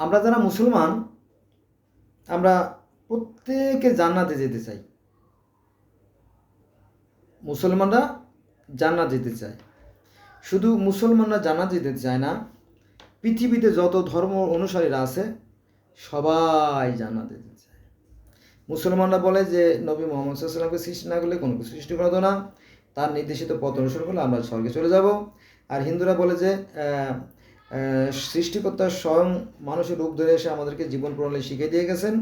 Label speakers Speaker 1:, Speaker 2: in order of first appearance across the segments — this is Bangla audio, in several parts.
Speaker 1: আমরা যারা মুসলমান, আমরা প্রত্যেকে জান্নাতে যেতে চাই। মুসলমানরা জান্নাত যেতে চায়। শুধু মুসলমানরা জান্নাত যেতে চায় না, পৃথিবীতে যত ধর্ম অনুসারীরা আছে সবাই জান্নাতে যেতে চায়। মুসলমানরা বলে যে নবী মুহাম্মদ সাল্লাল্লাহু আলাইহি ওয়াসাল্লামকে সৃষ্টি না করলে কোনো কিছু সৃষ্টি করা হতো না, তার নির্দেশিত পথ অনুসরণ করলে আমরা স্বর্গে চলে যাব। আর হিন্দুরা বলে যে সৃষ্টিকর্তা স্বয়ং মানুষের রূপ ধরে এসে আমাদেরকে জীবন প্রণালী শিখিয়ে দিয়ে গেছেন,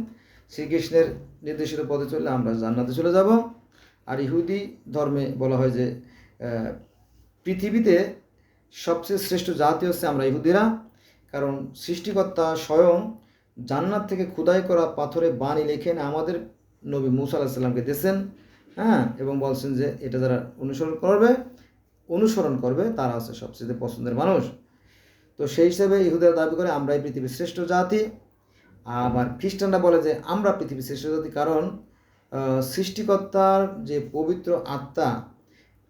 Speaker 1: শ্রীকৃষ্ণের নির্দেশিত পথে চললে আমরা জান্নাতে চলে যাব। আর ইহুদি ধর্মে বলা হয় যে পৃথিবীতে সবচেয়ে শ্রেষ্ঠ জাতি হচ্ছে আমরা ইহুদিরা, কারণ সৃষ্টিকর্তা স্বয়ং জান্নাত থেকে খোদাই করা পাথরে বাণী লেখেন আমাদের নবী মুসা আলাইহিস সালামকে দিয়েছেন, এবং বলছেন যে এটা যারা অনুসরণ করবে তারা হচ্ছে সবচেয়ে পছন্দের মানুষ। তো সেই হিসেবে ইহুদিরা দাবি করে আমরাই পৃথিবীর শ্রেষ্ঠ জাতি। আবার খ্রিস্টানরা বলে যে আমরা পৃথিবীর শ্রেষ্ঠ জাতি, কারণ সৃষ্টিকর্তার যে পবিত্র আত্মা,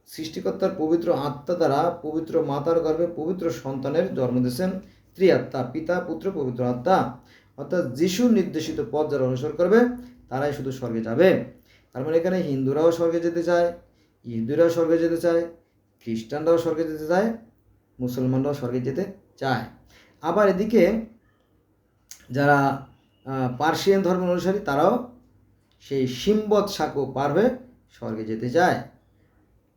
Speaker 1: সৃষ্টিকর্তার পবিত্র আত্মা দ্বারা পবিত্র মাতার গর্ভে পবিত্র সন্তানের জন্ম দিয়েছেন ত্রিআত্মা, পিতা পুত্র পবিত্র আত্মা। অর্থাৎ যিশুর নির্দেশিত পথ যারা অনুসরণ করবে তারাই শুধু স্বর্গে যাবে। তার মানে এখানে হিন্দুরাও স্বর্গে যেতে চায়, ইহুদিরাও স্বর্গে যেতে চায়, খ্রিস্টানরাও স্বর্গে যেতে চায়, মুসলমানরাও স্বর্গে যেতে চায়। আবার এদিকে যারা পার্সিয়ান ধর্ম অনুসারী তারাও সেই সিম্বত সাঁকো পার হয়ে স্বর্গে যেতে চায়।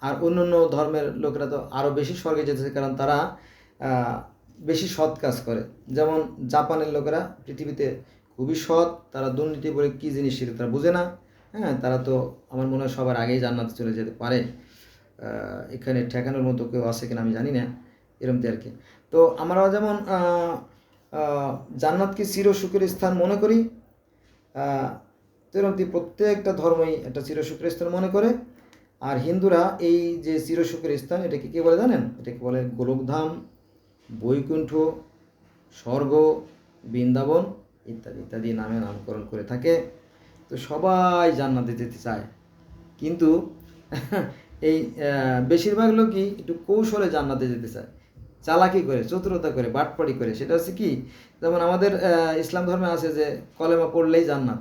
Speaker 1: আর অন্য অন্য ধর্মের লোকেরা তো আরও বেশি স্বর্গে যেতে চায়, কারণ তারা বেশি সৎ কাজ করে। যেমন জাপানের লোকেরা পৃথিবীতে খুবই সৎ, তারা দুর্নীতি বলে কী জিনিস সেটা তারা বোঝে না। তারা তো আমার মনে হয় সবার আগেই জান্নাতে চলে যেতে পারে। এখানে ঠেকানোর মতো কেউ আছে কিনা আমি জানি না, এরমতি আর কি। তো আমরা যেমন জান্নাতকে চিরসুখের স্থান মনে করি, তেরমতি প্রত্যেকটা ধর্মই একটা চিরসুখের স্থান মনে করে। আর হিন্দুরা এই যে চিরসুখের স্থান এটাকে কী বলে জানেন? এটাকে বলে গোলকধাম, বৈকুণ্ঠ, স্বর্গ, বৃন্দাবন ইত্যাদি ইত্যাদি নামে নামকরণ করে থাকে। তো সবাই জান্নাতে যেতে চায়, কিন্তু এই বেশিরভাগ লোকই একটু কৌশলে জান্নাতে যেতে চায়, চালাকি করে, চতুরতা করে, বাটপাড়ি করে। সেটা হচ্ছে কি, যেমন আমাদের ইসলাম ধর্মে আছে যে কলেমা পড়লেই জান্নাত,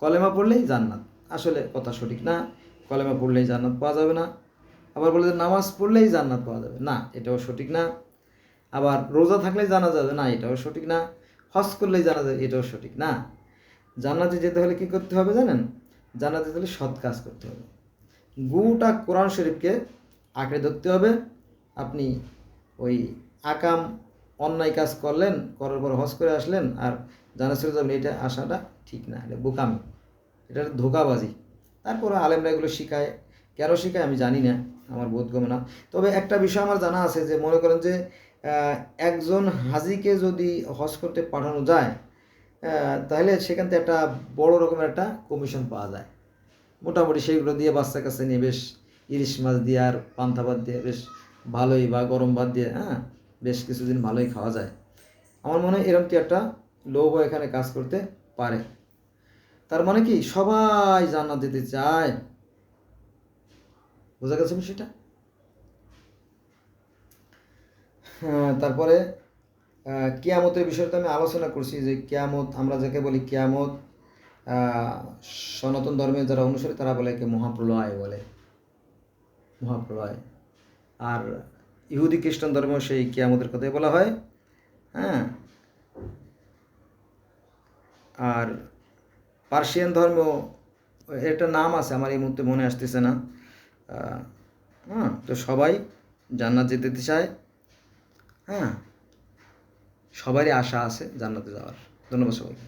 Speaker 1: কলেমা পড়লেই জান্নাত। আসলে কথা সঠিক না, কলেমা পড়লেই জান্নাত পাওয়া যাবে না। আবার বলে যে নামাজ পড়লেই জান্নাত পাওয়া যাবে না, এটাও সঠিক না। আবার রোজা থাকলেই জানা যাবে না, এটাও সঠিক না। হজ করলেই জানা যাবে, এটাও সঠিক না। জান্নাতে যেতে হলে কী করতে হবে জানেন? জান্নাতে যেতে হলে সৎ কাজ করতে হবে। গোটা কোরআন শরীফকে আঁকড়ে ধরতে হবে। আপনি ওই আকাম অন্যায় কাজ করলেন, করার পর হজ করে আসলেন আর জান্নাত চলে যাবেন, এটা আসাটা ঠিক না, এটা বোকামি, এটা ধোঁকাবাজি। তারপরে আলেমরা এগুলো শিখায়, কেন শিখায় আমি জানি না, আমার বোধগম্য না। তবে একটা বিষয় আমার জানা আছে যে মনে করেন যে একজন হাজিকে যদি হজ করতে পাঠানো যায়, তাহলে সেখান থেকে একটা বড় রকমের একটা কমিশন পাওয়া যায়। মোটামুটি সেইগুলো দিয়ে বাচ্চা কাছে নিয়ে বেশ ইলিশ মাছ দিয়ে আর পান্তা ভাত দিয়ে বেশ ভালোই, বা গরম ভাত দিয়ে বেশ কিছুদিন ভালোই খাওয়া যায়। আমার মনে হয় এরকম একটা লোভ এখানে কাজ করতে পারে। তার মানে কি সবাই জান্নাত দিতে চায়। বোঝা গেছে বিষয়টা? তারপরে কিয়ামতের বিষয়টা আমি আলোচনা করছি যে কিয়ামত, আমরা যাকে বলি কিয়ামত, সনাতন ধর্মের যারা অনুসারী তারা বলে একে মহাপ্রলয় বলে, মহাপ্রলয়। আর ইহুদি খ্রিস্টান ধর্মেও সেই কিয়ামতের কথাই বলা হয়। আর পার্সিয়ান ধর্ম, একটা নাম আছে আমার এই মুহূর্তে মনে আসতেছে না। তো সবাই জান্নাত যেতে চায়। সবারই আশা আছে জান্নাতে যাওয়ার। ধন্যবাদ সবাইকে।